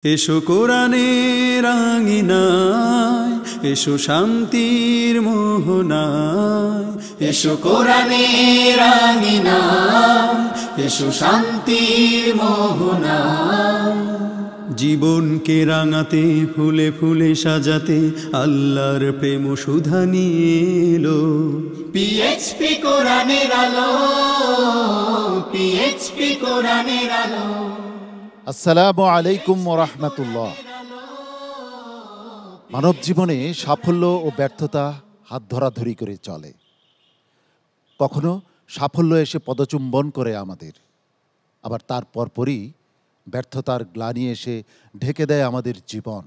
এসো কোরআনের আঙিনায়, এসো শান্তির মোহনায়। এসো কোরআনের আঙিনায়, এসো শান্তির মোহনায়। জীবনকে রাঙাতে, ফুলে ফুলে সাজাতে আল্লাহর প্রেম সুধা নিয়ে এলো পিএইচপি কোরআনের আলো, পিএইচপি কোরআনের আলো। আসসালামু আলাইকুম ওয়া রাহমাতুল্লাহ। মানব জীবনে সাফল্য ও ব্যর্থতা হাত ধরাধরি করে চলে। কখনো সাফল্য এসে পদচুম্বন করে আমাদের, আবার তার পরপরই ব্যর্থতার গ্লানি এসে ঢেকে দেয় আমাদের জীবন।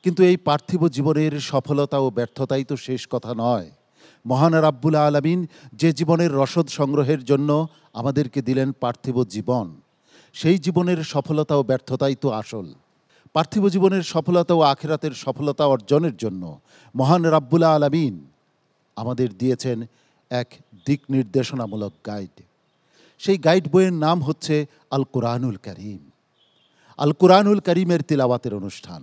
কিন্তু এই পার্থিব জীবনের সফলতা ও ব্যর্থতাই তো শেষ কথা নয়। মহান রাব্বুল আলামিন যে জীবনের রসদ সংগ্রহের জন্য আমাদেরকে দিলেন পার্থিব জীবন, সেই জীবনের সফলতা ও ব্যর্থতাই তো আসল। পার্থিব জীবনের সফলতা ও আখিরাতের সফলতা অর্জনের জন্য মহান রাব্বুল আলামিন আমাদের দিয়েছেন এক দিক নির্দেশনামূলক গাইড। সেই গাইড বইয়ের নাম হচ্ছে আল কুরআনুল কারীম। আল কুরআনুল কারীমের তিলাওয়াতের অনুষ্ঠান,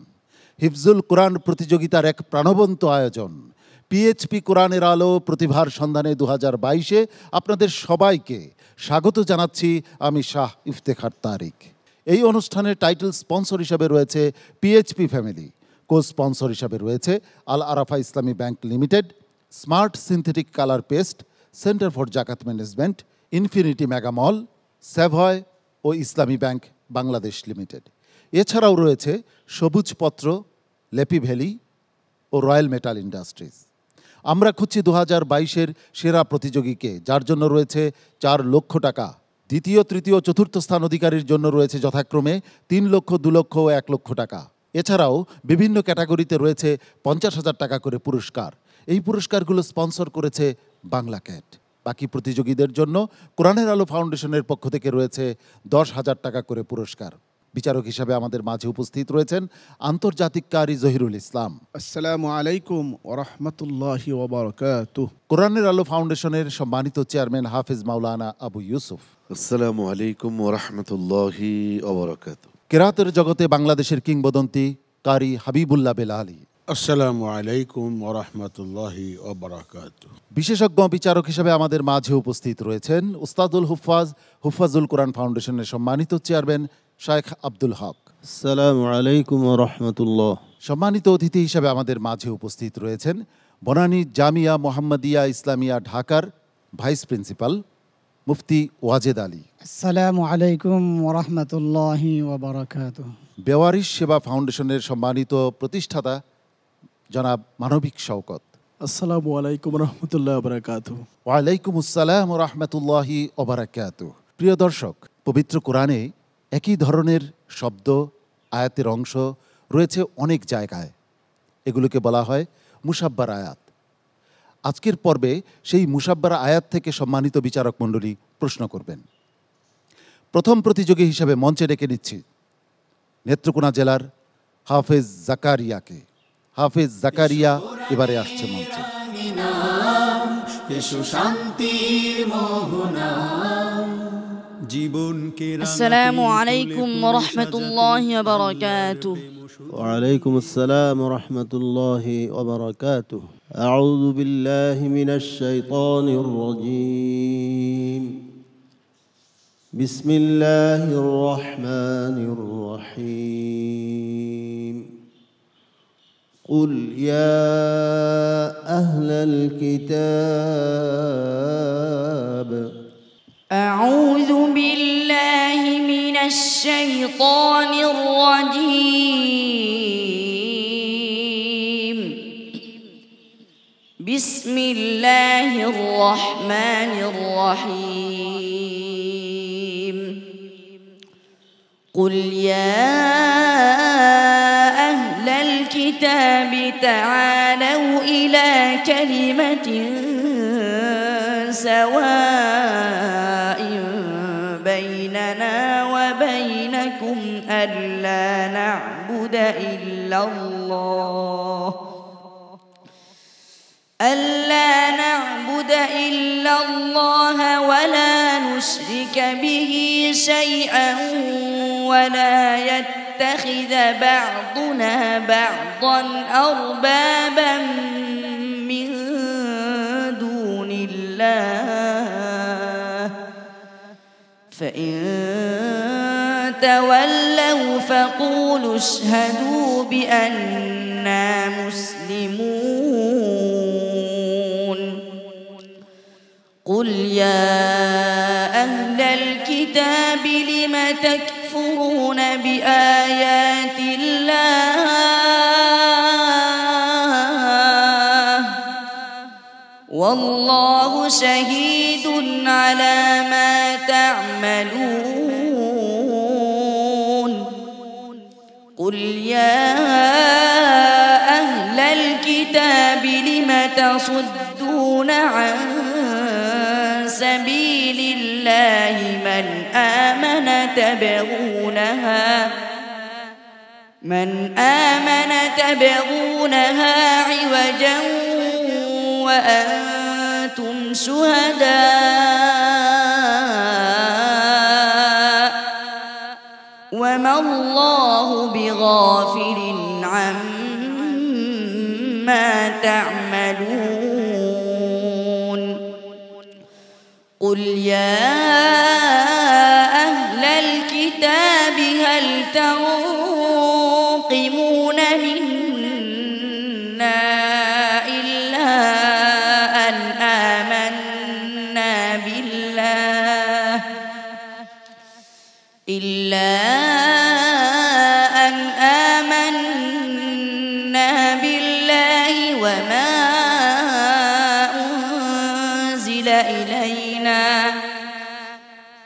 হিফজুল কোরআন প্রতিযোগিতার এক প্রাণবন্ত আয়োজন। পিএইচপি কোরআনের আলো প্রতিভার সন্ধানে 2022-এ আপনাদের সবাইকে স্বাগত জানাচ্ছি আমি শাহ ইফতেখার তারিক। এই অনুষ্ঠানের টাইটেল স্পন্সর হিসাবে রয়েছে পিএইচপি ফ্যামিলি, কো স্পন্সর হিসাবে রয়েছে Al Arafah Islami bank limited, smart synthetic colour paste, centre for Zakat management, infinity mega mall, Savoy ও ইসলামী ব্যাংক বাংলাদেশ লিমিটেড। এছাড়াও রয়েছে সবুজ পত্র, লেপি ভ্যালি ও রয়্যাল মেটাল ইন্ডাস্ট্রিজ। আমরা খুঁজছি 2022-এর সেরা প্রতিযোগীকে, যার জন্য রয়েছে 4 লক্ষ টাকা। দ্বিতীয়, তৃতীয়, চতুর্থ স্থান অধিকারীর জন্য রয়েছে যথাক্রমে 3 লক্ষ, 2 লক্ষ ও 1 লক্ষ টাকা। এছাড়াও বিভিন্ন ক্যাটাগরিতে রয়েছে 50,000 টাকা করে পুরস্কার। এই পুরস্কারগুলো স্পন্সর করেছে বাংলা ক্যাট। বাকি প্রতিযোগীদের জন্য কোরআনের আলো ফাউন্ডেশনের পক্ষ থেকে রয়েছে 10,000 টাকা করে পুরস্কার। বিচারক হিসাবে আমাদের মাঝে উপস্থিত রয়েছেন আন্তর্জাতিক কারি জহিরুল ইসলাম। আসসালামু আলাইকুম ওয়া রাহমাতুল্লাহি ওয়া বারাকাতুহু। কোরআনের আলো ফাউন্ডেশনের সম্মানিত চেয়ারম্যান হাফেজ মাওলানা আবু ইউসুফ। আসসালামু আলাইকুম ওয়া রাহমাতুল্লাহি ওয়া বারাকাতুহু। কেরাতের জগতে বাংলাদেশের কিংবদন্তি কারি হাবিবুল্লাহ বেলালী। আসসালামু আলাইকুম ওয়া রাহমাতুল্লাহি ওয়া বারাকাতুহু। বিশেষজ্ঞ বিচারক হিসেবে আমাদের মাঝে উপস্থিত রয়েছেন উস্তাদুল হুফাজুল কোরআন ফাউন্ডেশনের সম্মানিত চেয়ারম্যান শাইখ আব্দুল হক। আসসালামু আলাইকুম ওয়া রাহমাতুল্লাহ। সম্মানিত অতিথি হিসেবে আমাদের মাঝে উপস্থিত রয়েছেন বনানী জামিয়া মোহাম্মদিয়া ইসলামিয়া ঢাকার ভাইস প্রিন্সিপাল মুফতি ওয়াজেদ আলী। আসসালামু আলাইকুম ওয়া রাহমাতুল্লাহি ওয়া বারাকাতুহু। বেওয়ারিশ সেবা ফাউন্ডেশনের সম্মানিত প্রতিষ্ঠাতা জনাব মানবিক শওকত। আসসালামু আলাইকুম রহমতুল্লাহ বারাকাতুহু। ওয়ালাইকুম আসসালাম রাহমাতুল্লাহি ওয়া বারাকাতুহু। প্রিয় দর্শক, পবিত্র কোরআনে একই ধরনের শব্দ, আয়াতের অংশ রয়েছে অনেক জায়গায়। এগুলোকে বলা হয় মুসাব্বার আয়াত। আজকের পর্বে সেই মুসাব্বার আয়াত থেকে সম্মানিত বিচারক মণ্ডলী প্রশ্ন করবেন। প্রথম প্রতিযোগী হিসেবে মঞ্চে ডেকে নিচ্ছি নেত্রকোনা জেলার হাফেজ জাকারিয়াকে। হাফেজ জাকারিয়া এবারে আসছে মঞ্চে। এসো শান্তির মোহনায়। জীবনকে আসসালামু আলাইকুম ওয়া রাহমাতুল্লাহি ওয়া বারাকাতুহু। ওয়া আলাইকুম আসসালাম ওয়া রাহমাতুল্লাহি ওয়া বারাকাতুহু। আউযু বিল্লাহি মিনাশ শাইতানির রাজীম। বিসমিল্লাহির রহমানির রহিম। قل يا أهل الكتاب أعوذ بالله من الشيطان الرجيم. بسم الله الرحمن الرحيم. قل يا أهل الكتاب تعالوا إلى كلمة سواء بيننا وبينكم ألا نعبد إلا نعبد إلا الله ولا نشرك به شيئا ولا يتخذ بعضنا بعضا أربابا من دون الله فإن تولوا فقولوا اشهدوا بأننا مسلمون قل يا أهل الكتاب لم تكفرون بآيات الله والله شهيد على ما تعملون قل يا أهل الكتاب لم تصدون عن سبيل الله من آمن تبغونها عوجا وأنتم شهداء وما الله بغافل عما تعملون قل يا أهل الكتاب هل تنقمون منا إلا أن آمنا بالله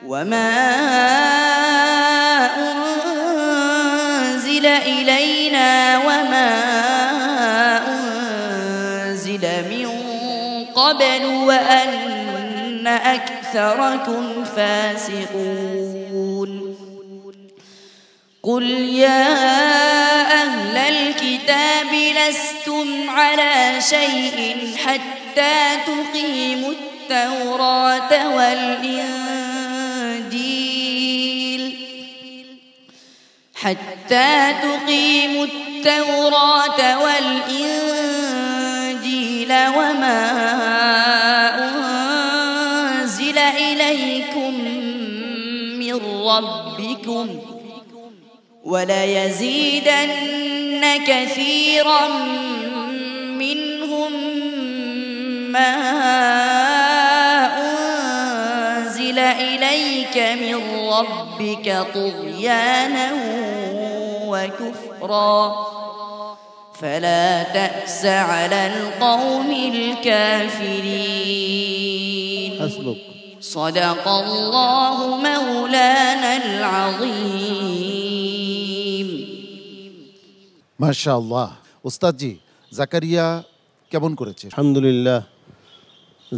وما أنزل إلينا وما أنزل من قبل وأن أكثركم فاسقون قل يا أهل الكتاب لستم على شيء حتى تقيموا التوراة والإنجيل وما أنزل إليكم من ربكم وليزيدن كثيرا منهم ما أنزل إليك من ربك طغيانا وكفرا فلا تأس على القوم الكافرين حسبك صدق الله مولانا العظيم মাশাআল্লাহ। উস্তাদজি, জাকারিয়া কেমন করেছে? আলহামদুলিল্লাহ।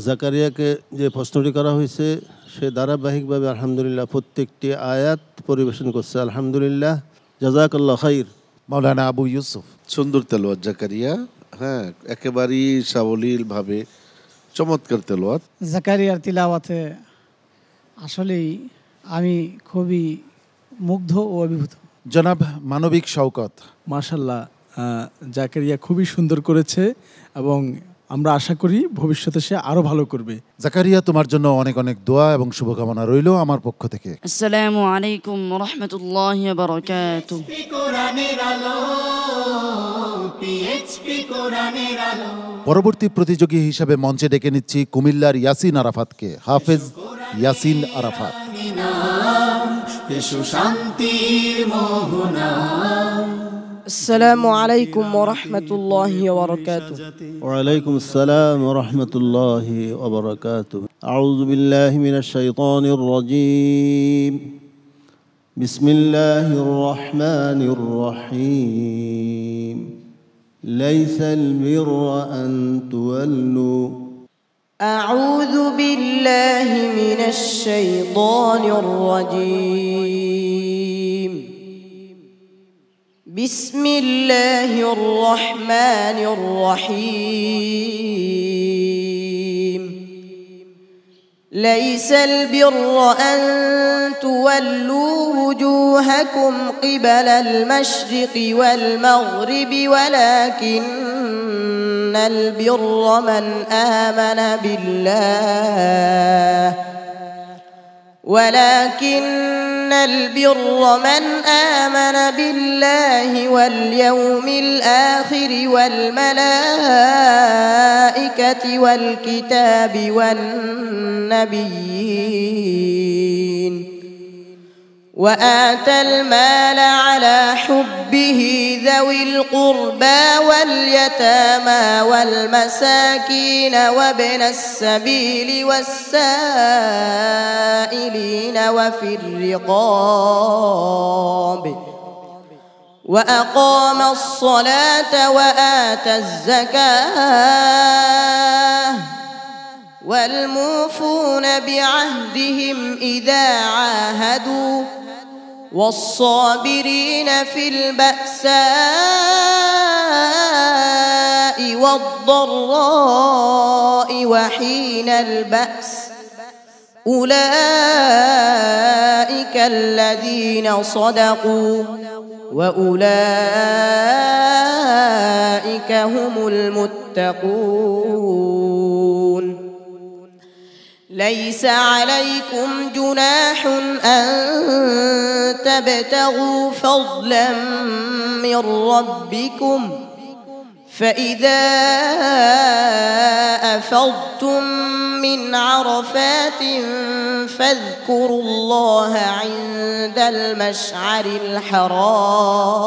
জাকারিয়াকে যে প্রশ্নটি করা হয়েছে সে ধারাবাহিকভাবে আলহামদুলিল্লাহ প্রত্যেকটি আয়াত পরিবেশন করছে। আলহামদুলিল্লাহ, জাযাকাল্লাহ খাইর। মাওলানা আবু ইউসুফ, সুন্দর তেলাওয়াত জাকারিয়া, হ্যাঁ একেবারেই সাবলীলভাবে চমৎকার তেলাওয়াত। জাকারিয়ার তিলাওয়াতে আসলেই আমি খুবই মুগ্ধ ও অভিভূত। জনাব মানবিক শওকত, মাশাল্লাহ, জাকারিয়া খুবই সুন্দর করেছে এবং আমরা আশা করি ভবিষ্যতে সে আরো ভালো করবে। জাকারিয়া, তোমার জন্য অনেক অনেক দোয়া এবং শুভকামনা রইল আমার পক্ষ থেকে। আসসালামু আলাইকুম ওয়া রাহমাতুল্লাহি ওয়া বারাকাতুহু। পরবর্তী প্রতিযোগী হিসাবে মঞ্চে ডেকে নিচ্ছি কুমিল্লার ইয়াসিন আরাফাতকে। হাফেজ ইয়াসিন আরাফাত। শান্তির মোহনা। আসসালামু আলাইকুম ওয়া রাহমাতুল্লাহি ওয়া বারাকাতুহু। ওয়া আলাইকুম আসসালাম ওয়া রাহমাতুল্লাহি ওয়া বারাকাতুহু। আউযু বিল্লাহি মিনাশ শাইতানির রাজীম। বিসমিল্লাহির রাহমানির রাহিম। লাইসাল বিররা আন তুওয়াল্লু। আউযু বিল্লাহি মিনাশ শাইতানির রাজীম। বিসমিল্লাহির রাহমানির রাহিম। ليس البر أن تولوا وجوهكم قبل المشرق والمغرب ولكن البر من آمن بالله واليوم الآخر والملائكة والكتاب والنبيين وآتى المال على حبه ذوي القربى واليتامى والمساكين وابن السبيل والسائلين وفي الرقاب وأقام الصلاة وآتى الزكاة والموفون بعهدهم إذا عاهدوا والصابرين في البأساء والضراء وحين البأس أولئك الذين صدقوا وأولئك هم المتقون ليس عليكم جناح أن تبتغوا فضلا من ربكم فإذا أفضتم من عرفات فاذكروا الله عند المشعر الحرام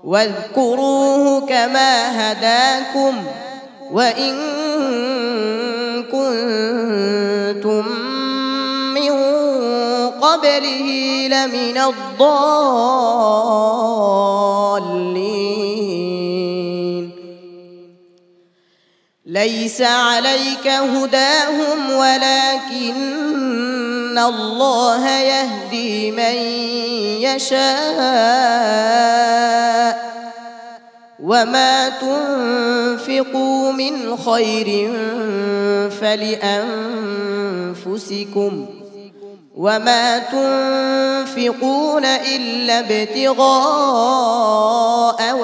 واذكروه كما هداكم وإن كنتم من قبله لمن الضالين ليس عليك هداهم ولكن الله يهدي من يشاء وما تنفقوا من خير فلأنفسكم وما تنفقون إلا ابتغاء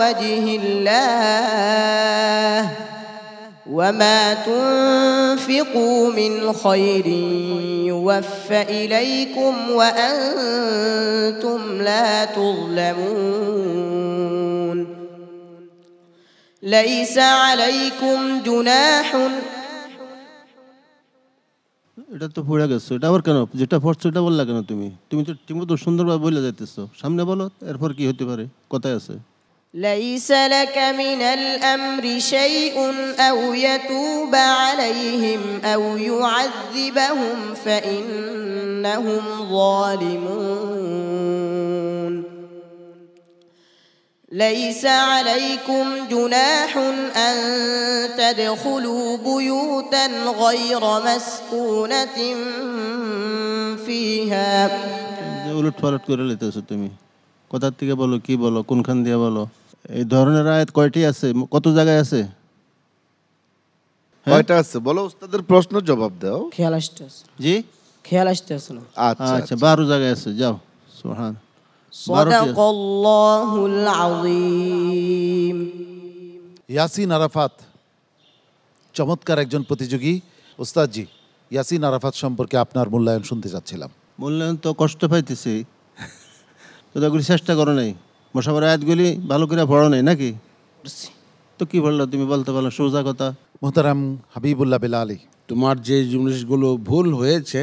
وجه الله وما تنفقوا من خير يوفى إليكم وأنتم لا تظلمون ليس عليكم جناح এটা তো পড়ে গেছো, এটা আবার কেন? যেটা পড়ছো এটা বললা কেন? তুমি তুমি তো ঠিকমতো সুন্দরভাবে বলে যাইতেছো, সামনে বলো এরপর কি হতে পারে, কথায় আছে। ليس لك من الأمر شيء أو يتوب عليهم أو يعذبهم فإنهم ظالمون ليس عليكم جناح أن تدخلوا بيوتا غير مسكونة فيها উলট পালট করে লেতেছো তুমি, কোথা থেকে বলো, কি বলো, কোনখান দিয়ে বলো? এই ধরনের আয়াত কয়টি আছে, কত জায়গায় আছে? কয়টা আছে বলো, উস্তাদের প্রশ্ন জবাব দাও। খেয়াল আসতেছে জি, খেয়াল আসতেছে না। আচ্ছা আচ্ছা 12 জায়গায় আছে, যাও। সুবহান। সাদাকাল্লাহুল আযীম। ইয়াসিন আরাফাত চমৎকার একজন প্রতিযোগী। ওস্তাদজি, ইয়াসিন আরাফাত সম্পর্কে আপনার মূল্যায়ন শুনতে চাচ্ছিলাম। মূল্যায়ন তো কষ্ট পাইতেছি, তোগুলি চেষ্টা করো নাই, মশাবার আয়াতগুলি ভালো করে পড়ো নাই নাকি? তো কি বললো তুমি, বলতে পারলো সোজা কথা। মোহতারাম হাবিবুল্লাহ বেলালী, তোমার যে জিনিসগুলো ভুল হয়েছে,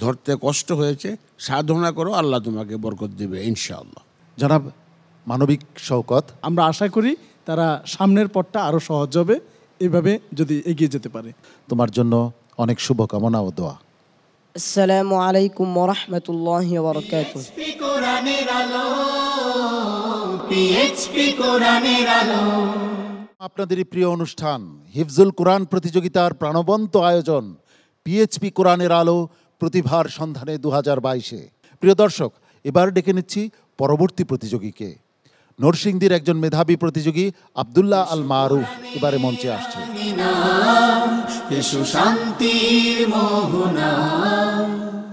ধরতে কষ্ট হয়েছে, সাধনা করো, আল্লাহ তোমাকে বরকত দেবে ইনশাআল্লাহ। জনাব মানবিক শওকত, আমরা আশা করি তারা সামনের পথটা আরো সহজ হবে এভাবে যদি এগিয়ে যেতে পারে। তোমার জন্য অনেক শুভকামনা ও দোয়া। আসসালামু আলাইকুম ওয়া রাহমাতুল্লাহি ওয়া বারাকাতুহু। কোরআনের আলো, পিএইচপি কোরআনের আলো। আপনাদেরই প্রিয় অনুষ্ঠান হিফজুল কোরআন প্রতিযোগিতার প্রাণবন্ত আয়োজন পিএইচপি কোরআনের আলো প্রতিভার সন্ধানে 2022-এ। প্রিয় দর্শক, এবার ডেকে নিচ্ছি পরবর্তী প্রতিযোগীকে। নরসিংদীর একজন মেধাবী প্রতিযোগী আব্দুল্লাহ আল মারুফ এবারে মঞ্চে আসছে। এসো শান্তির মোহনা।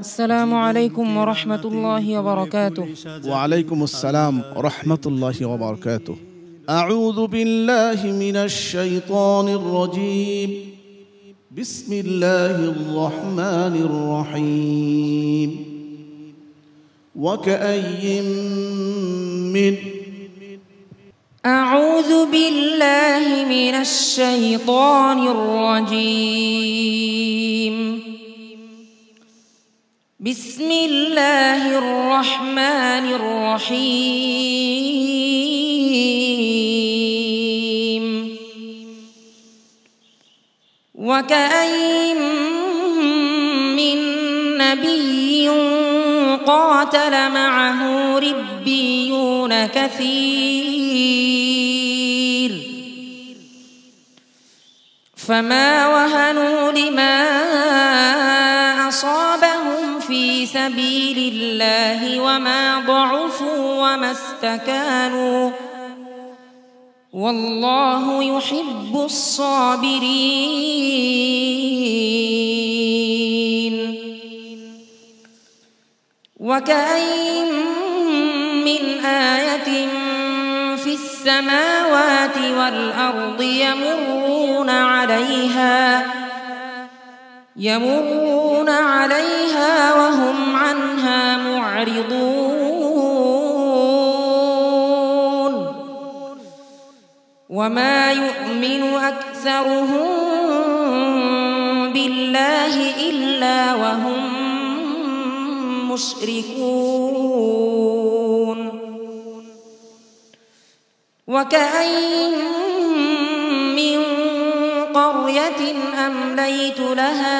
আসসালামু আলাইকুম ওয়া রাহমাতুল্লাহি ওয়া বারাকাতুহু। ওয়া আলাইকুম আসসালাম ওয়া রাহমাতুল্লাহি ওয়া বারাকাতুহু। আউযু বিল্লাহি মিনাশ শাইতানির রাজীম। বিসমিল্লাহির রহমানির রহিম। وكأين من أعوذ بالله من الشيطان الرجيم. بسم الله الرحمن الرحيم. وكأين من نبي قاتل معه ربيون كثير فما وهنوا لما أصابهم في سبيل الله وما ضعفوا وما استكانوا والله يحب الصابرين. وكأين من آية في السماوات والأرض يمرون عليها وهم عنها معرضون وما يؤمن أكثرهم بالله إلا وهم مشركون. وكأين من قرية أمليت لها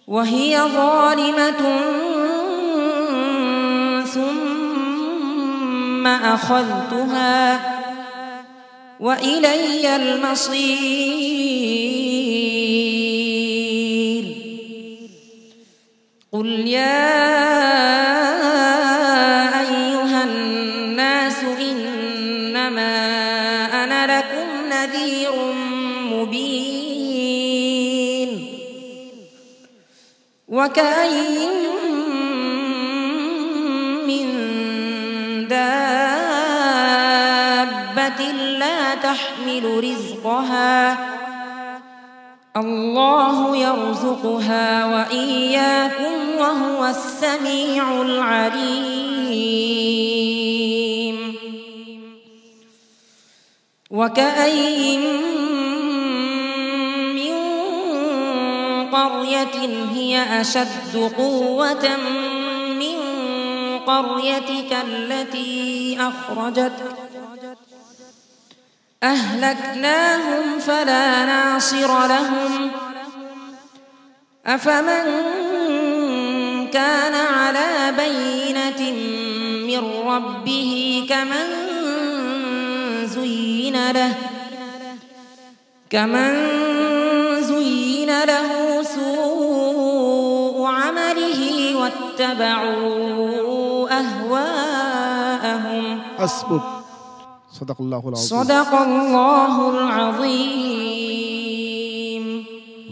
وهي ظالمة ثم أخذتها وإلي المصير. قل يا أيها الناس إنما أنا لكم نذير مبين. وكأين من دابة لا تحمل رزقها الله يرزقها وإياكم وهو السميع العليم. وكأين من قرية هي أشد قوة من قريتك التي أخرجتك أهلكناهم فلا ناصر لهم أفمن كان على بينة من ربه كمن زين له سوء عمله واتبعوا أهواءهم. حسبك. صدق الله العظيم. صدق الله العظيم.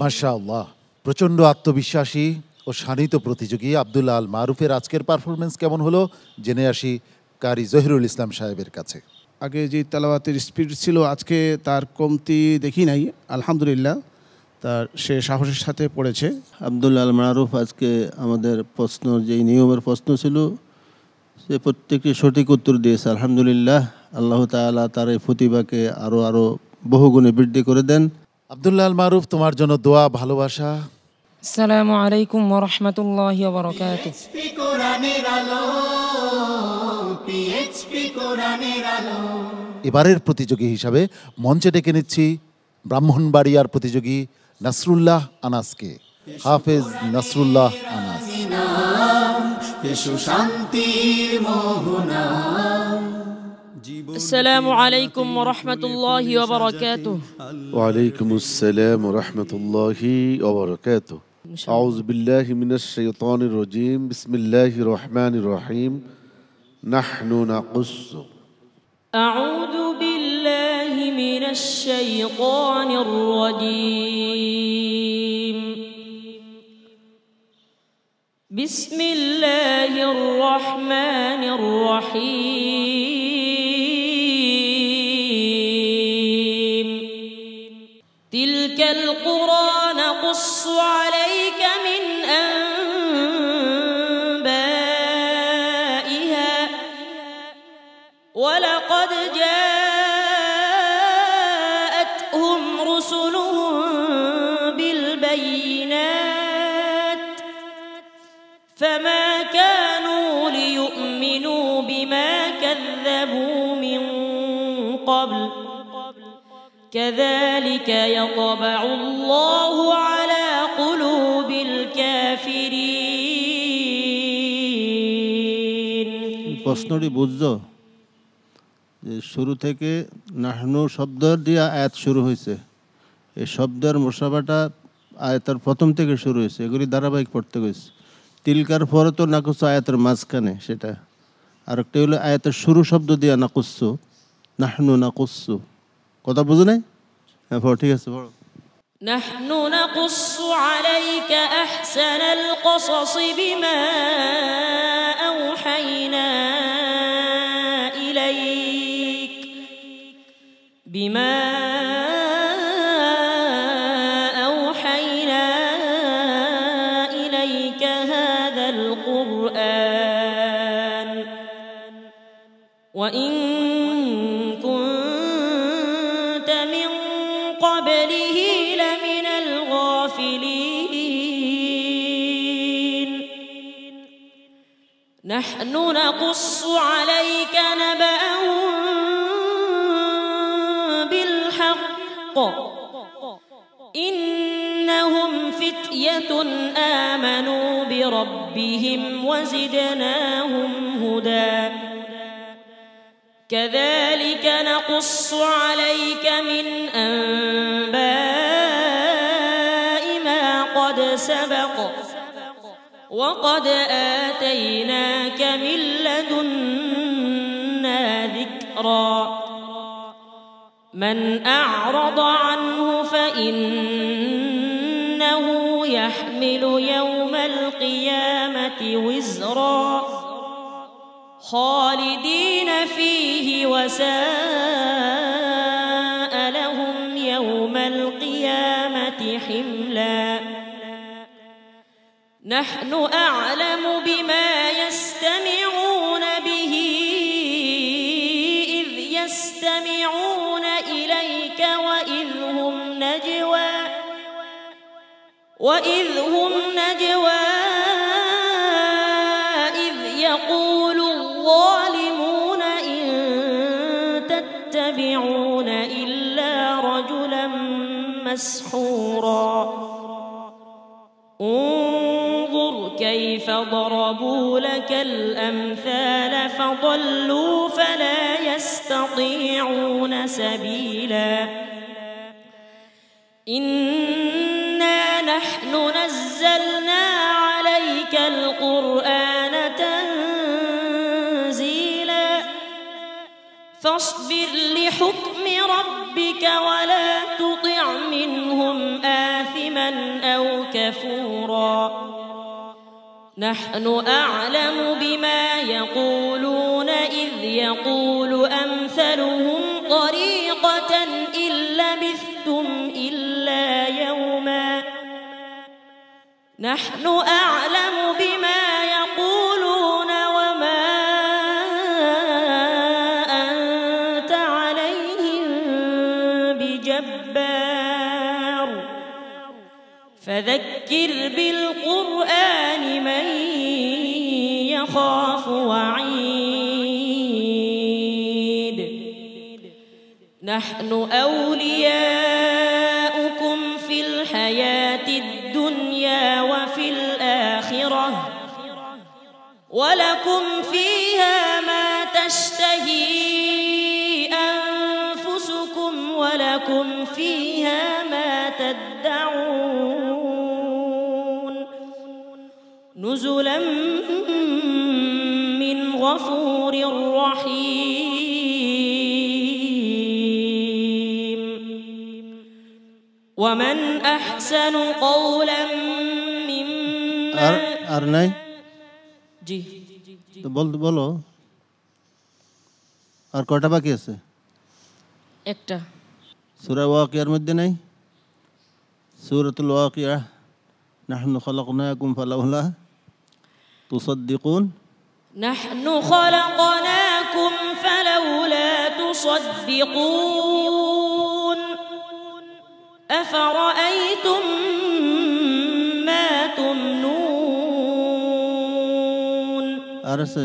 মাশাআল্লাহ, প্রচণ্ড আত্মবিশ্বাসী ও শানিত প্রতিযোগী আব্দুল্লাহ আল মারুফের আজকের পারফরমেন্স কেমন হলো জেনে আসি কারি জহিরুল ইসলাম সাহেবের কাছে। আগে যে তেলাওয়াতের স্পিড ছিল আজকে তার কমতি দেখি নাই, আলহামদুলিল্লাহ তার সে সাহসের সাথে পড়েছে। আব্দুল্লাহ আল মারুফ আজকে আমাদের প্রশ্ন যেই নিয়মের প্রশ্ন ছিল সে প্রত্যেকটি সঠিক উত্তর দিয়েছে, আলহামদুলিল্লাহ। আল্লাহ তাআলা তার এই প্রতিভাকে আরও বহুগুণে বৃদ্ধি করে দেন। আব্দুল্লাহ আল মারুফ, তোমার জন্য দোয়া, ভালোবাসা। আসসালামু আলাইকুম ওয়া রাহমাতুল্লাহি ওয়া বারাকাতুহু। পিএইচপি কোরআনের আলো, পিএইচপি কোরআনের আলো। এবারের প্রতিযোগী হিসাবে মঞ্চে ডেকে নিচ্ছি ব্রাহ্মণবাড়িয়ার প্রতিযোগী নাসরুল্লাহ আনাসকে। হাফেজ নাসরুল্লাহ আনাস। এসো শান্তির মোহনা। আসসালামু আলাইকুম ওয়া রাহমাতুল্লাহি ওয়া বারাকাতুহু। ওয়ালাইকুম আসসালাম ওয়া রাহমাতুল্লাহি ওয়া বারাকাতুহু। আউযু বিল্লাহি মিনাশ শাইতানির রাজীম। বিসমিল্লাহির রহমানির রহিম। নাহনু নাকুসু। أعوذ بالله من الشيطان الرجيم. بسم الله الرحمن الرحيم. تلك القرى نقص عليك من أنبائها ولقد جاءتهم رسلهم بالبينات فما كانوا ليؤمنوا بما كذبوا من قبل كذلك يطبع الله على قلوب الكافرين. প্রশ্নটি বুঝছো যে শুরু থেকে নাহনু শব্দ দিয়ে আয়াত শুরু হয়েছে, এই শব্দের মোসাফাটা আয়াতের প্রথম থেকে শুরু হয়েছে, এগুলি ধারাবাহিক পড়তে হয়েছে। তিলকার পরে তো নাকুসু আয়াতের মাঝখানে সেটা, আর একটা হলো আয়াতের শুরু শব্দ দিয়া নাকুসু, নাহনু নাকুসু। কথা বুঝো নাই? হ্যাঁ পড়ো, ঠিক আছে পড়ো। نحن نقص عليك أحسن القصص بما أوحينا إليك هذا القرآن وإن كنت من قبله لمن الغافلين. نحن نقص عليك نبأهم إنهم فتية آمنوا بربهم وزدناهم هدى كذلك نقص عليك من أنباء ما قد سبق وقد آتيناك من لدنا ذكرا. من أعرض عنه فإنه يحمل يوم القيامة وزرا خالدين فيه وساء لهم يوم القيامة حملا. نحن أعلم بما يستمعون به إذ يستمعون إليك وإذ هم نجوى إذ يقول الظالمون إن تتبعون إلا رجلا مسحورا. انظر كيف ضربوا لك الأمثال فضلوا فلا يستطيعون سبيلا. إنا نحن نزلنا عليك القرآن تنزيلا فاصبر لحكم ربك ولا تطع منهم آثما أو كفورا. نحن أعلم بما يقولون إذ يقول أمثلهم طريقة إن لبثتم إلا يوما. نحن أعلم بما يقولون وما أنت عليهم بجبار فذكر بالقرآن من يخاف وعيد. نحن أولياؤكم في الحياة الدنيا وفي الآخرة ولكم فيها ما تشتهي أنفسكم ولكم فيها ما تدعون نزلا من غفور رحيم ومن أحسن قولا ممن আর নাই জি তো বলো আর কয়টা বাকি আছে একটা সূরা ওয়াকিয়ার মধ্যে নাই সূরাতুল ওয়াকিয়া নাহনু খলাকনাকুম ফালাউলা তুসাদ্দিকুন নাহনু খলাকনাকুম ফালাউলা তুসাদ্দিকুন আফরাআইতুম মা তুমনুন আর আছে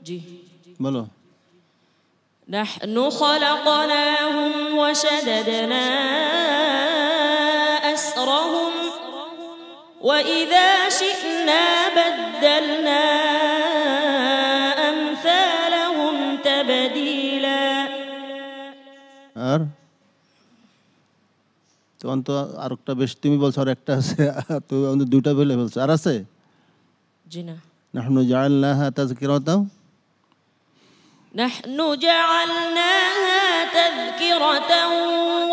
জি বলো نحن خلقناهم وشددنا أسرهم وإذا شئنا بدلنا أمثالهم تبديلا আর তখন তো আর একটা বেশ তুমি বলছো আর একটা আছে তো আমাদের দুইটা বলে বলছো আর আছে জি না নাহনু জাআলনাহা তাযকিরাতাও نحن جعلناها تذكرة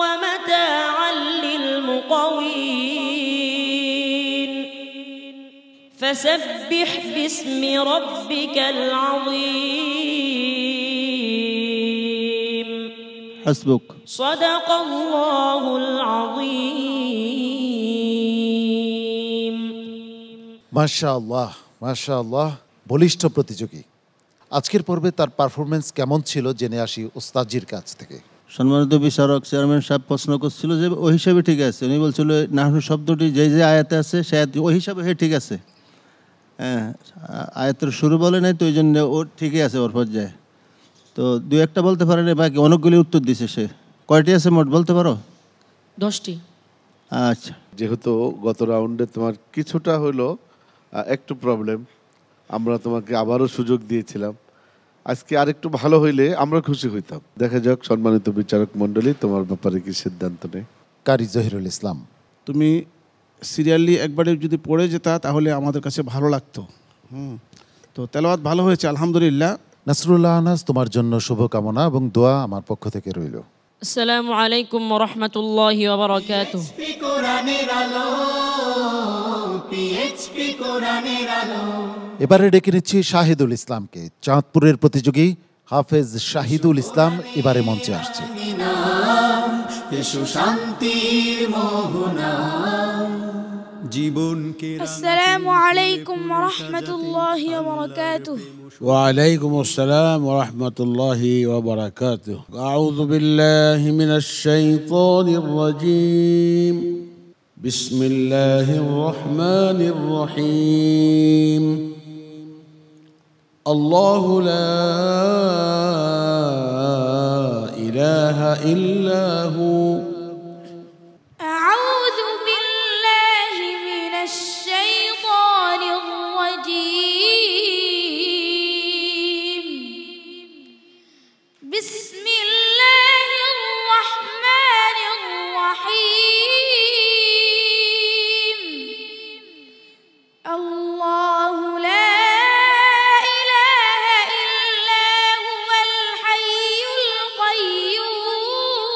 ومتاعا للمقوين فسبح باسم ربك العظيم حسبك صدق الله العظيم মাশাআল্লাহ মাশাআল্লাহ বলিষ্ঠ প্রতিযোগী আজকের পর্বে তার পারফরমেন্স কেমন ছিল জেনে আসি ওস্তাদজির কাছ থেকে সম্মানিত বিচারক চেয়ারম্যান সাহেব প্রশ্ন করছিল যে ওই হিসাবে ঠিক আছে উনি বলছিল নাহনু শব্দটি যে যে আয়াতে আছে সে ওই হিসাবে ঠিক আছে হ্যাঁ আয়াতের শুরু বলে নাই তো ওই জন্য ও ঠিকই আছে ওর পর্যায়ে তো দুই একটা বলতে পারে না বাকি অনেকগুলি উত্তর দিছে সে কয়টি আছে মোট বলতে পারো 10টি আচ্ছা যেহেতু গত রাউন্ডে তোমার কিছুটা হলো একটু প্রবলেম আমরা তোমাকে আবারও সুযোগ দিয়েছিলাম আজকে আরেকটু ভালো হইলে আমরা খুশি হইতাম দেখা যাক সম্মানিত বিচারক মণ্ডলী তোমার ব্যাপারে কি সিদ্ধান্ত নেয় কারি জহিরুল ইসলাম তুমি সিরিয়ালি একবারে যদি পড়ে যেতা তাহলে আমাদের কাছে ভালো লাগতো তো তেলাওয়াত ভালো হয়েছে আলহামদুলিল্লাহ নাসরুল্লাহ আনাস তোমার জন্য শুভকামনা এবং দোয়া আমার পক্ষ থেকে রইল আসসালামু আলাইকুম ওয়া রাহমাতুল্লাহি ওয়া বারাকাতুহু কোরআনের আলো পিএইচপি কোরআনের আলো এবারে ডেকে নিচ্ছি শাহিদুল ইসলামকে চাঁদপুরের প্রতিযোগী হাফেজ শাহিদুল ইসলাম এবারে মঞ্চে আসছে এসো শান্তির মোহনা জীবনকে আসসালামু আলাইকুম ওয়া রাহমাতুল্লাহি ওয়া বারাকাতুহু وعليكم السلام ورحمة الله وبركاته أعوذ بالله من الشيطان الرجيم بسم الله الرحمن الرحيم الله لا إله إلا هو أعوذ بالله من الشيطان الرجيم بسم الله الرحمن الرحيم الله لا إله إلا هو الحي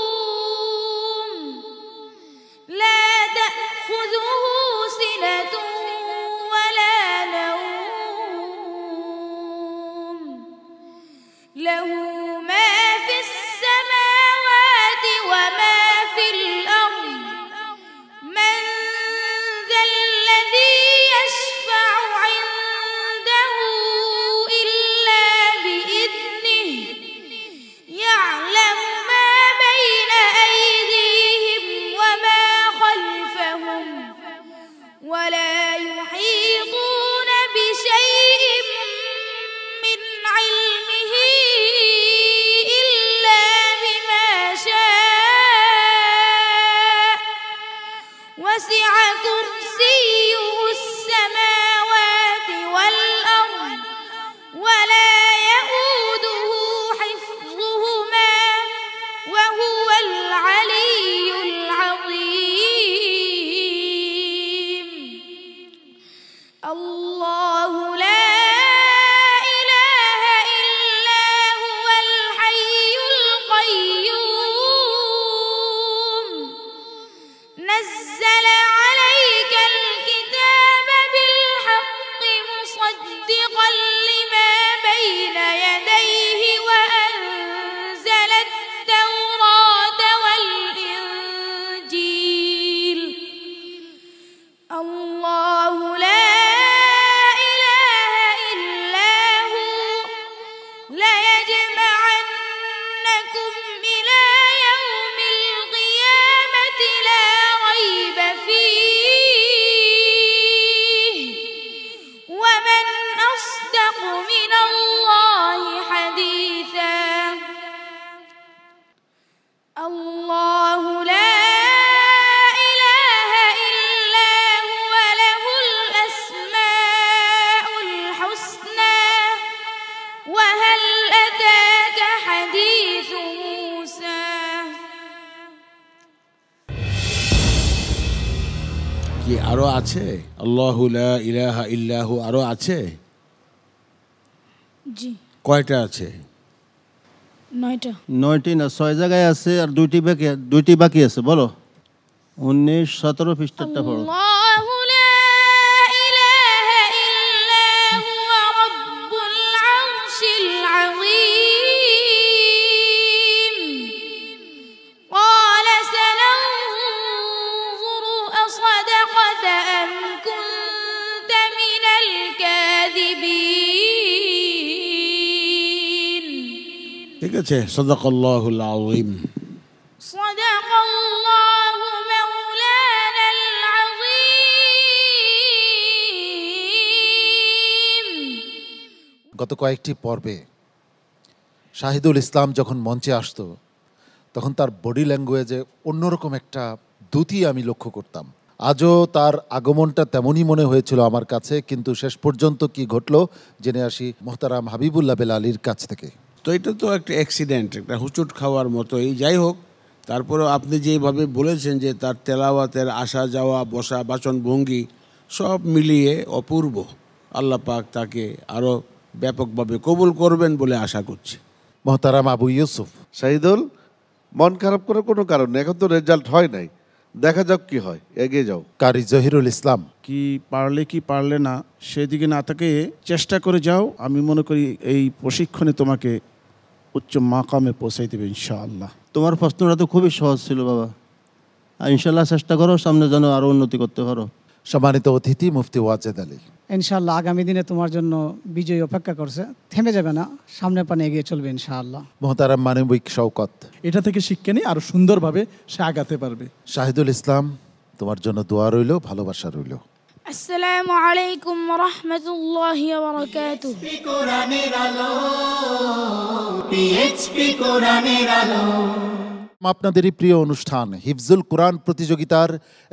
القيوم لا تأخذه سنة ولا نوم له ما في السماوات وما في الأرض من ذا الذي يشفع عنده إلا بإذنه يعلم ما بين أيديهم وما خلفهم ولا يحيطون بشيء من علمه কি আরো আছে? আল্লাহু লা ইলাহা ইল্লাহু আরো আছে? জি কয়টা আছে? 9টা। 9টি না 6 জায়গায় আছে আর 2টি বাকি আছে। বলো 19 17 পৃষ্ঠাটা পড়ো। আল্লাহু লা ইলাহা ইল্লা হুয়া রাব্বুল আরশিল আযীম। ক্বালা সানানজুরু আসাদাকাতা আম কুনতা মিনাল কাযিবিন। ঠিক আছে, সাদাকাল্লাহুল আযীম। সাদাকাল্লাহু মাওলানাল আযীম। গত কয়েকটি পর্বে শাহিদুল ইসলাম যখন মঞ্চে আসতো তখন তার বডি ল্যাঙ্গুয়েজে অন্যরকম একটা দ্যুতি আমি লক্ষ্য করতাম। আজও তার আগমনটা তেমনই মনে হয়েছিল আমার কাছে, কিন্তু শেষ পর্যন্ত কি ঘটলো জেনে আসি মোহতারাম হাবিবুল্লাহ বেলালীর কাছ থেকে। তো এটা তো একটা অ্যাক্সিডেন্ট, একটা হুচুট খাওয়ার মতোই। যাই হোক, তারপরেও আপনি যেভাবে বলেছেন যে তার তেলাওয়াতের আসা যাওয়া বসা বাচন ভঙ্গি সব মিলিয়ে অপূর্ব। আল্লাহ পাক তাকে আরও ব্যাপকভাবে কবুল করবেন বলে আশা করছি। মোহতারাম আবু ইউসুফ। শাহিদুল, মন খারাপ করার কোনো কারণ নেই, এখন তো রেজাল্ট হয় নাই, দেখা যাক কি হয়, এগিয়ে যাও। কারি জহিরুল ইসলাম। কি পারলে না সেদিকে না তাকে চেষ্টা করে যাও। আমি মনে করি এই প্রশিক্ষণে তোমাকে উচ্চ মাকামে পৌঁছাই দেবে ইনশাআল্লাহ। তোমার প্রশ্নটা তো খুবই সহজ ছিল বাবা, আর ইনশাআল্লাহ চেষ্টা করো সামনে যেন আরও উন্নতি করতে পারো। সম্মানিত অতিথি মুফতি ওয়াজেদ আলী। ইনশাআল্লাহ আগামী দিনে তোমার জন্য বিজয় অপেক্ষা করছে, থেমে যাবে না, সামনে পানে এগিয়ে চলবে ইনশাআল্লাহ। মোহতারাম মানবিক শওকত। এটা থেকে শিক্ষা নিয়ে আরো সুন্দরভাবে সে আগাতে পারবে। শাহিদুল ইসলাম, তোমার জন্য দোয়া রইল, ভালোবাসা রইল। আসসালামু আলাইকুম ওয়া রাহমাতুল্লাহি ওয়া বারাকাতুহু। কোরআনের আলো, পিএইচপি কোরআনের আলো। আপনাদেরই প্রিয় অনুষ্ঠান হিফজুল কোরআন প্রতিযোগিতার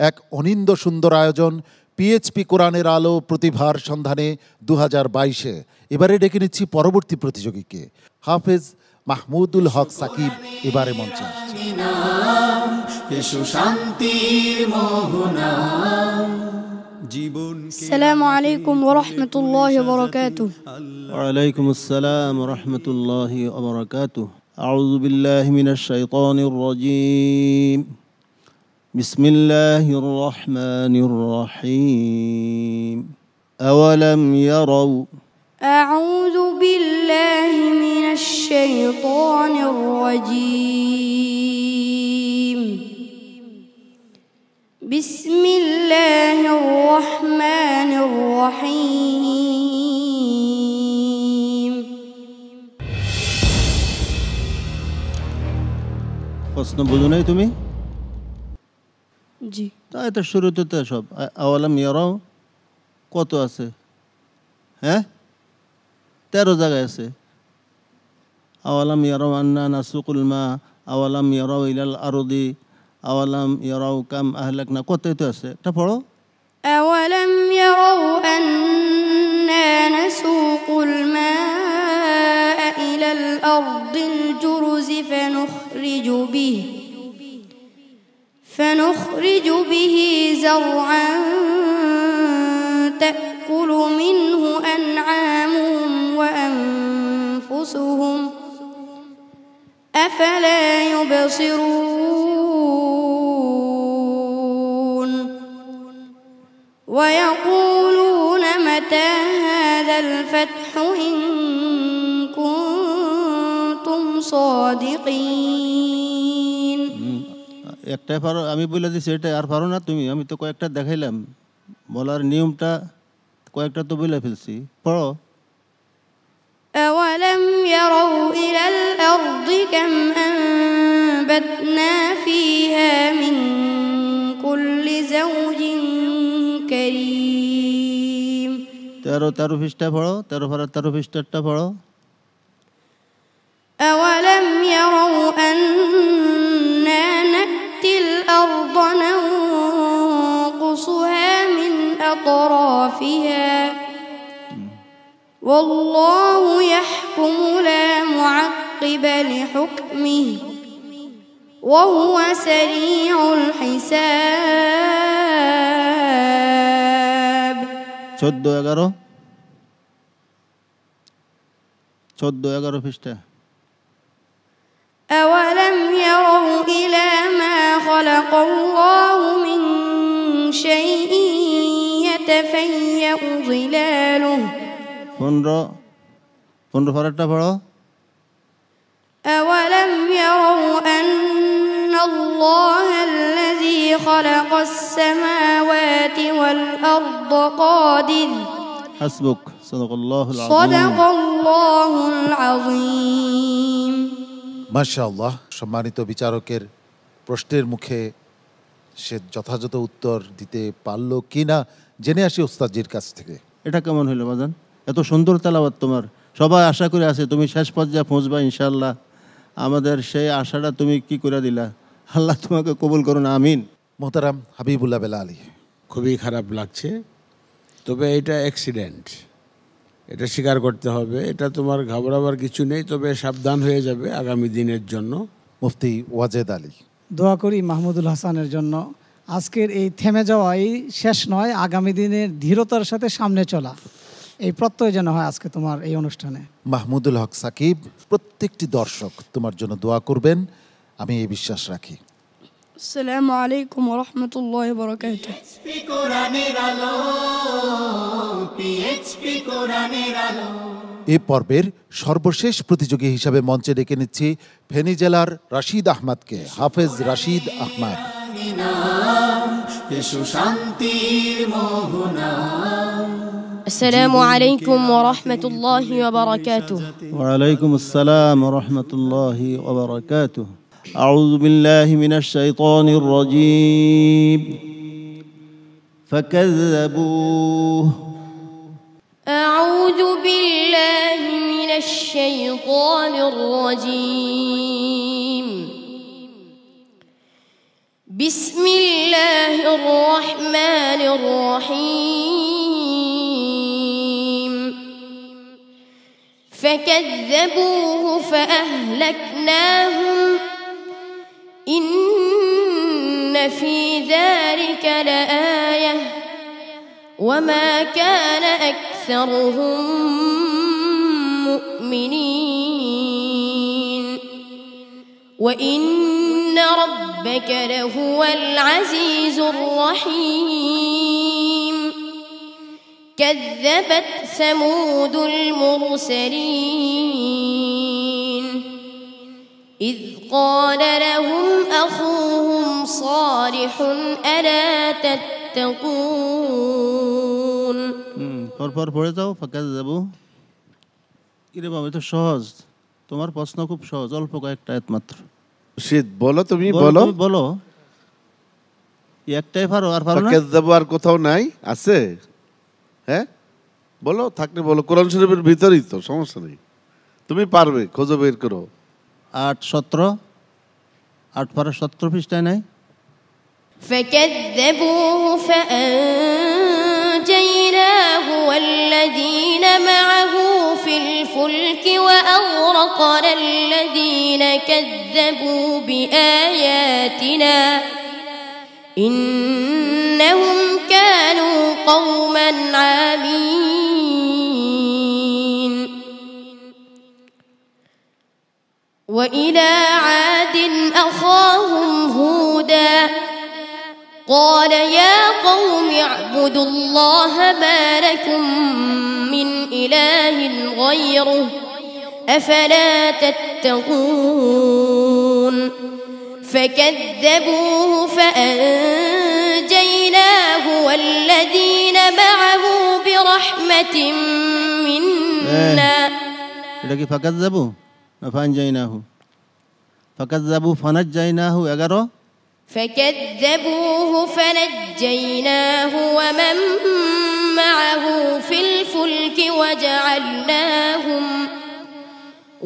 এক অনিন্দ সুন্দর আয়োজন পিএইচপি কোরআনের আলো প্রতিভার সন্ধানে 2022-এ। এবারে ডেকে নিচ্ছি পরবর্তী প্রতিযোগীকে, হাফেজ মাহমুদুল হক সাকিব এবারে মঞ্চে আসছে। এসো শান্তির মোহনা। আসসালামু আলাইকুম ওয়া রাহমাতুল্লাহি ওয়া বারাকাতুহু। ওয়ালাইকুম আসসালাম ওয়া রাহমাতুল্লাহি ওয়া বারাকাতুহু। আউযু বিল্লাহি মিনাশ শাইতানির রাজীম। বিসমিল্লাহির রহমানির রহিম। আওয়ালাম ইয়ারাউ। আউযু বিল্লাহি মিনাশ শাইতানির রাজীম। বিসমিল্লাহির রহমানির রহিম। প্রশ্ন বুঝো নাই তুমি? জি। তাই তো শুরুতে তো সব আওয়ালাম ইয়ারাউ কত আছে? হ্যাঁ, 13 জায়গায় আছে। আওয়ালাম ইয়ারাউ আন্না নাসুকুল মা, আওয়ালাম ইয়ারাউ ইলাল আরদি, আওয়ালাম ইয়ারাউ কাম আহলাকনা, কতই তো আছে। এটা পড়ো। আওয়ালাম ইয়ারাউ আন্না নাসুকুল মা'a ইলাল আরদিল জুরুজি فنخرج به زرعا تأكل منه أنعامهم وأنفسهم أفلا يبصرون ويقولون متى هذا الفتح إن كنتم صادقين. একটাই পারো, আমি বলে দিচ্ছি এটা আর পারো না তুমি। আমি তো কয়েকটা দেখাইলাম, বলার নিয়মটা কয়েকটা তো বলে ফেলছি। পড়ো। أولم يروا إلى الأرض كم أنبتنا فيها من كل زوج كريم. 13 পৃষ্ঠা পড়ো, 13 পৃষ্ঠাটা পড়ো। أولم يروا أنا نأتي الأرض ننقصها من أطرافها والله يحكم لا معقب لحكمه وهو سريع الحساب. 14-11 14-11 পৃষ্ঠা أولم يروا إلى ما خلق الله من شيء يتفيأ ظلاله 15 পরেরটা পড়ো أولم يروا أن الله الذي خلق السماوات والأرض قادر حسبك صدق الله العظيم صدق الله العظيم মাশাআল্লাহ। সম্মানিত বিচারকের প্রশ্নের মুখে সে যথাযথ উত্তর দিতে পারল কিনা জেনে আসি ওস্তাদজির কাছ থেকে। এটা কেমন হলো বাজান? এত সুন্দর তেলাওয়াত তোমার, সবাই আশা করে আছে তুমি শেষ পর্যায়ে পৌঁছবা ইনশাআল্লাহ। আমাদের সেই আশাটা তুমি কি করে দিলা, আল্লাহ তোমাকে কবুল করুন, আমিন। মোহতারাম হাবিবুল্লাহ বেলা আলী, খুবই খারাপ লাগছে, তবে এটা অ্যাক্সিডেন্ট, এটা স্বীকার করতে হবে। এটা তোমার ঘাবড়াবার কিছু নেই, তবে সাবধান হয়ে যাবে আগামী দিনের জন্য। মুফতি ওয়াজেদ আলী, দোয়া করি মাহমুদুল হাসানের জন্য আজকের এই থেমে যাওয়া এই শেষ নয়, আগামী দিনের ধীরতার সাথে সামনে চলা, এই প্রত্যয় যেন হয় আজকে তোমার এই অনুষ্ঠানে। মাহমুদুল হক সাকিব, প্রত্যেকটি দর্শক তোমার জন্য দোয়া করবেন, আমি এই বিশ্বাস রাখি। আসসালামু আলাইকুম ওয়া রাহমাতুল্লাহি ওয়া বারাকাতুহু। কোরআনের আলো, পিএইচপি কোরআনের আলো। এ পর্বের সর্বশেষ প্রতিযোগী হিসাবে মঞ্চে ডেকে নিচ্ছি ফেনী জেলার রাশিদ আহমদকে। হাফেজ রাশিদ আহমদ। এসো শান্তির মোহনা। আসসালামু আলাইকুম ওয়া রাহমাতুল্লাহি ওয়া বারাকাতুহু। ওয়া আলাইকুম আসসালাম ওয়া রাহমাতুল্লাহি ওয়া বারাকাতুহু। আউযু বিল্লাহি মিনাশ শাইতানির রাজীম। ফাকাযযাবুহু أعوذ بالله من الشيطان الرجيم. بسم الله الرحمن الرحيم. فكذبوه فأهلكناهم إن في ذلك لآية وما كان أكثرهم مؤمنين وإن ربك لهو العزيز الرحيم. كذبت ثمود المرسلين إذ قال لهم أخوهم صالح ألا تتقون. পরপর পড়ে যাও। ফাকাযযাবু। কিরে বাবা, এটা সহজ, তোমার প্রশ্ন খুব সহজ, অল্প কয়েকটা আয়াত মাত্র। শীত বলো, তুমি বলো, বলো। একটাই পারো, আর পারো না? ফাকাযযাবু আর কোথাও নাই আছে? হ্যাঁ বলো, থাকলে বলো। কোরআন শরীফের ভিতরেই তো, সমস্যা নেই, তুমি পারবে, খোঁজো বের করো। 8-17 8 পারা 17 পৃষ্ঠায় নাই? فكذبوه فأنجيناه والذين معه في الفلك وأغرقنا الذين كذبوا بآياتنا إنهم كانوا قوما عامين. وإلى عاد أخاهم هودا قال يا قوم اعبدوا الله ما لكم من إله غيره أفلا تتقون. فكذبوه فأنجيناه والذين معه برحمة منا. এটা কি ফাকাযযাবু না ফানজাইনাহু? ফাকাযযাবু ফানাজ্জাইনাহু 11। فكذبوه فنجيناه ومن معه في الفلك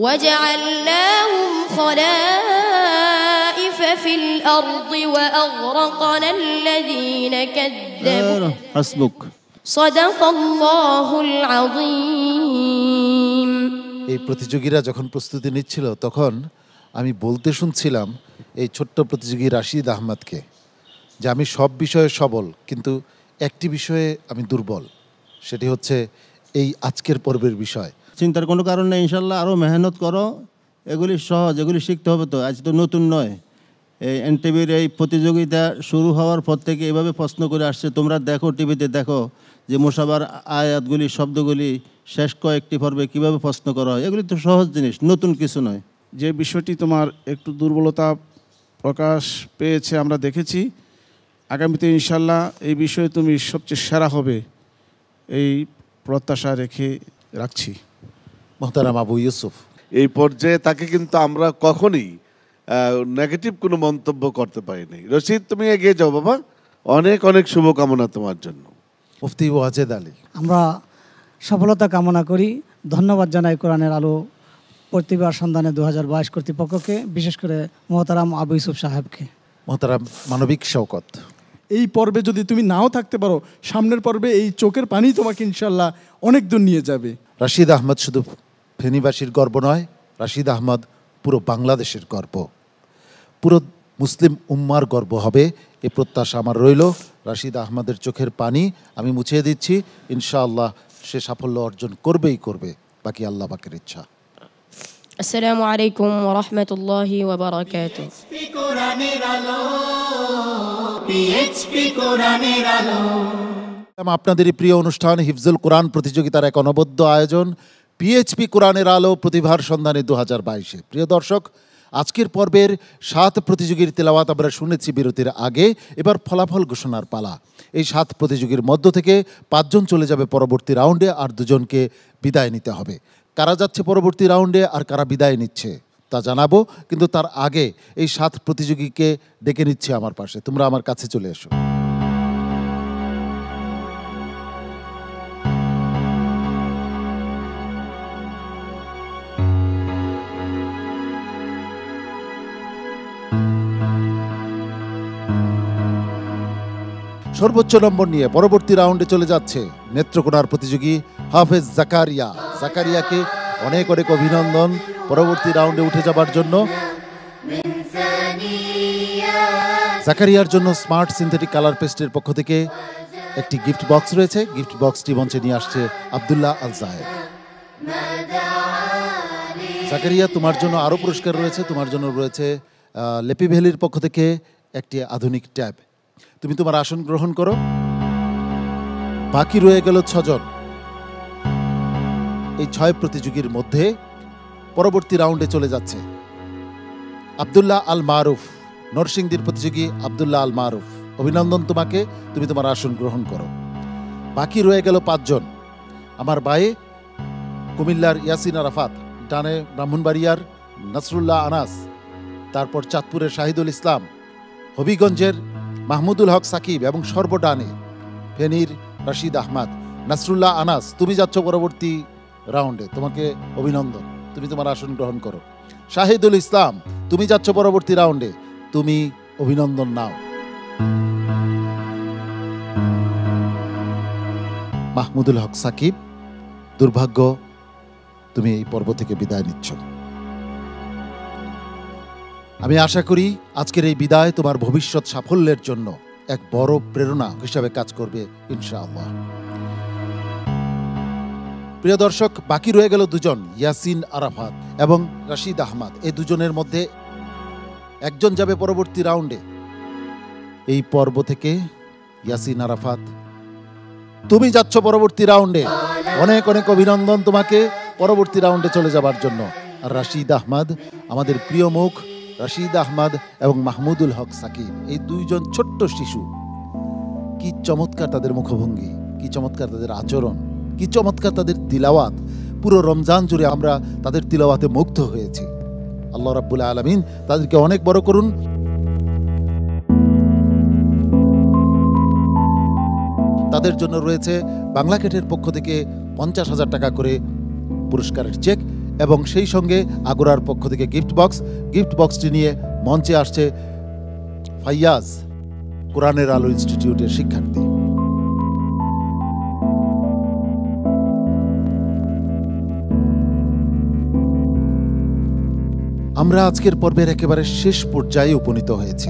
وجعلناهم خلائف في الأرض وأغرقنا الذين كذبوا. حسبك. صدق الله العظيم. এই প্রতিযোগীরা যখন প্রস্তুতি নিচ্ছিল তখন আমি বলতে শুনছিলাম এই ছোট্ট প্রতিযোগী রাশিদ আহমদকে যে আমি সব বিষয়ে সবল, কিন্তু একটি বিষয়ে আমি দুর্বল। সেটি হচ্ছে এই আজকের পর্বের বিষয়। চিন্তার কোনো কারণ নেই, ইনশাল্লাহ আরও মেহনত করো। এগুলি সহজ, এগুলি শিখতে হবে তো, আজ তো নতুন নয়। এই এনটিভির এই প্রতিযোগিতা শুরু হওয়ার পর থেকে এভাবে প্রশ্ন করে আসছে। তোমরা দেখো, টিভিতে দেখো যে মুসাবার আয়াতগুলি, শব্দগুলি শেষ কয়েকটি পর্বে কীভাবে প্রশ্ন করা হয়। এগুলি তো সহজ জিনিস, নতুন কিছু নয়। যে বিষয়টি তোমার একটু দুর্বলতা প্রকাশ পেয়েছে আমরা দেখেছি, আগামীতে ইনশাল্লাহ এই বিষয়ে তুমি সবচেয়ে সেরা হবে এই প্রত্যাশা রাখছি। মোহতারাম আবু ইউসুফ, এই পর্যায়ে তাকে কিন্তু আমরা কখনই নেগেটিভ কোনো মন্তব্য করতে পারিনি। রশিদ, তুমি এগিয়ে যাও বাবা, অনেক অনেক শুভকামনা তোমার জন্য। মুফতি ওয়াজেদ আলী, আমরা সফলতা কামনা করি। ধন্যবাদ জানাই কোরআনের আলো প্রতিভার সন্ধানে 2022 কর্তৃপক্ষকে, বিশেষ করে মোহতারাম আবু ইউসুফ সাহেবকে। মোহতারাম মানবিক শওকত, এই পর্বে যদি তুমি নাও থাকতে পারো, সামনের পর্বে এই চোখের পানি তোমাকে ইনশাল্লাহ অনেক দূর নিয়ে যাবে। রাশিদ আহমদ শুধু ফেনীবাসীর গর্ব নয়, রাশিদ আহমদ পুরো বাংলাদেশের গর্ব, পুরো মুসলিম উম্মার গর্ব হবে, এ প্রত্যাশা আমার রইল। রাশিদ আহমদের চোখের পানি আমি মুছিয়ে দিচ্ছি, ইনশাআল্লাহ সে সাফল্য অর্জন করবেই করবে, বাকি আল্লাহ পাকের ইচ্ছা। আসসালামু আলাইকুম ওয়া রাহমাতুল্লাহি ওয়া বারাকাতুহু। কোরআনের আলো, পিএইচপি কোরআনের আলো। আপনাদেরই প্রিয় অনুষ্ঠান হিফজুল কোরআন প্রতিযোগিতার এক অনবদ্য আয়োজন পিএইচপি কোরআনের আলো প্রতিভার সন্ধানে 2022। প্রিয় দর্শক, আজকের পর্বের 7 প্রতিযোগীর তেলাওয়াত আমরা শুনেছি বিরতির আগে। এবার ফলাফল ঘোষণার পালা। এই 7 প্রতিযোগীর মধ্য থেকে 5 জন চলে যাবে পরবর্তী রাউন্ডে, আর 2 জনকে বিদায় নিতে হবে। কারা যাচ্ছে পরবর্তী রাউন্ডে আর কারা বিদায় নিচ্ছে তা জানাবো, কিন্তু তার আগে এই 7 প্রতিযোগীকে ডেকে নিচ্ছে আমার পাশে। তোমরা আমার কাছে চলে এসো। সর্বোচ্চ নম্বর নিয়ে পরবর্তী রাউন্ডে চলে যাচ্ছে নেত্রকোনার প্রতিযোগী হাফেজ জাকারিয়া। জাকারিয়াকে অনেক অনেক অভিনন্দন পরবর্তী রাউন্ডে উঠে যাবার জন্য। জাকারিয়ার জন্য স্মার্ট সিনথেটিক কালার পেস্টের পক্ষ থেকে একটি গিফট বক্স রয়েছে। গিফট বক্সটি মঞ্চে নিয়ে আসছে আব্দুল্লাহ আল জাহেদ। জাকারিয়া, তোমার জন্য আরও পুরস্কার রয়েছে। তোমার জন্য রয়েছে লেপি ভ্যালির পক্ষ থেকে একটি আধুনিক ট্যাব। তুমি তোমার আসন গ্রহণ করো। বাকি রয়ে গেল 6 জন। এই 6 প্রতিযোগীর মধ্যে পরবর্তী রাউন্ডে চলে যাচ্ছে আব্দুল্লাহ আল মারুফ, নরসিংদীর প্রতিযোগী আব্দুল্লাহ আল মারুফ। অভিনন্দন তোমাকে, তুমি তোমার আসন গ্রহণ করো। বাকি রয়ে গেল 5 জন। আমার বায়ে কুমিল্লার ইয়াসিন আরাফাত, ডানে ব্রাহ্মণবাড়িয়ার নাসরুল্লাহ আনাস, তারপর চাঁদপুরের শাহিদুল ইসলাম, হবিগঞ্জের মাহমুদুল হক সাকিব এবং সর্বডানে ফেনীর রাশিদ আহমদ। নাসরুল্লাহ আনাস, তুমি যাচ্ছ পরবর্তী রাউন্ডে, তোমাকে অভিনন্দন, তুমি তোমার আসন গ্রহণ করো। শাহিদুল ইসলাম, তুমি যাচ্ছ পরবর্তী রাউন্ডে, তুমি অভিনন্দন নাও। মাহমুদুল হক সাকিব, দুর্ভাগ্য, তুমি এই পর্ব থেকে বিদায় নিচ্ছ। আমি আশা করি আজকের এই বিদায় তোমার ভবিষ্যৎ সাফল্যের জন্য এক বড় প্রেরণা হিসাবে কাজ করবে ইনশাআল্লাহ। প্রিয় দর্শক, বাকি রয়ে গেল 2 জন, ইয়াসিন আরাফাত এবং রাশিদ আহমদ। এই 2 জনের মধ্যে একজন যাবে পরবর্তী রাউন্ডে। এই পর্ব থেকে ইয়াসিন আরাফাত, তুমি যাচ্ছ পরবর্তী রাউন্ডে। অনেক অনেক অভিনন্দন তোমাকে পরবর্তী রাউন্ডে চলে যাবার জন্য। আর রাশিদ আহমদ, আমাদের প্রিয় মুখ রাশিদ আহমদ এবং মাহমুদুল হক সাকিব, এই 2 জন ছোট্ট শিশু, কি চমৎকার তাদের মুখভঙ্গি, কি চমৎকার তাদের আচরণ, কি চমৎকার তাদের তিলাওয়াত। পুরো রমজান জুড়ে আমরা তাদের তিলাওয়াতে মুগ্ধ হয়েছি। আল্লাহ রাব্বুল আলামিন তাদেরকে অনেক বড় করুন। তাদের জন্য রয়েছে বাংলা ক্যাটের পক্ষ থেকে 50,000 টাকা করে পুরস্কারের চেক এবং সেই সঙ্গে আগরার পক্ষ থেকে গিফট বক্স। গিফট বক্সটি নিয়ে মঞ্চে আসছে ফাইয়াজ, কোরআনের আলো ইনস্টিটিউটের শিক্ষার্থী। আমরা আজকের পর্বের একেবারে শেষ পর্যায়ে উপনীত হয়েছি।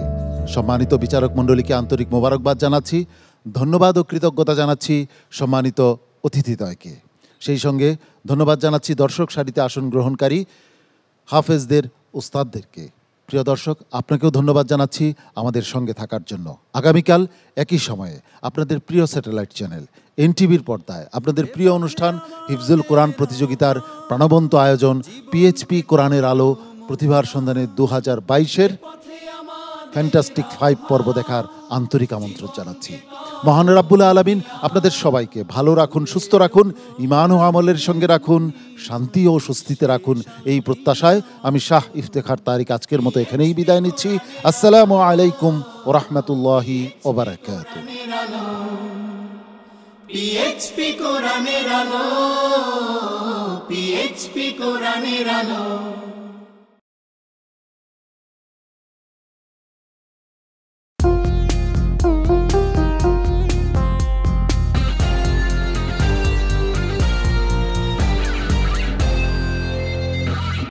সম্মানিত বিচারক মণ্ডলীকে আন্তরিক মোবারকবাদ জানাচ্ছি, ধন্যবাদ ও কৃতজ্ঞতা জানাচ্ছি সম্মানিত অতিথিদ্বয়কে। সেই সঙ্গে ধন্যবাদ জানাচ্ছি দর্শক সারিতে আসন গ্রহণকারী হাফেজদের, উস্তাদদেরকে। প্রিয় দর্শক, আপনাকেও ধন্যবাদ জানাচ্ছি আমাদের সঙ্গে থাকার জন্য। আগামীকাল একই সময়ে আপনাদের প্রিয় স্যাটেলাইট চ্যানেল এনটিভির পর্দায় আপনাদের প্রিয় অনুষ্ঠান হিফজুল কোরআন প্রতিযোগিতার প্রাণবন্ত আয়োজন পিএইচপি কোরআনের আলো প্রতিভার সন্ধানে 2022-এর ফ্যান্টাস্টিক 5 পর্ব দেখার আন্তরিক আমন্ত্রণ জানাচ্ছি। মহান রাব্বুল আলামিন আপনাদের সবাইকে ভালো রাখুন, সুস্থ রাখুন, ঈমান ও আমলের সঙ্গে রাখুন, শান্তি ও স্বস্তিতে রাখুন, এই প্রত্যাশায় আমি শাহ ইফতেখার তারিক আজকের মতো এখানেই বিদায় নিচ্ছি। আসসালামু আলাইকুম ওয়া রাহমাতুল্লাহি ওয়া বারাকাতুহু। পিএইচপি কোরআনের আলো, পিএইচপি কোরআনের আলো।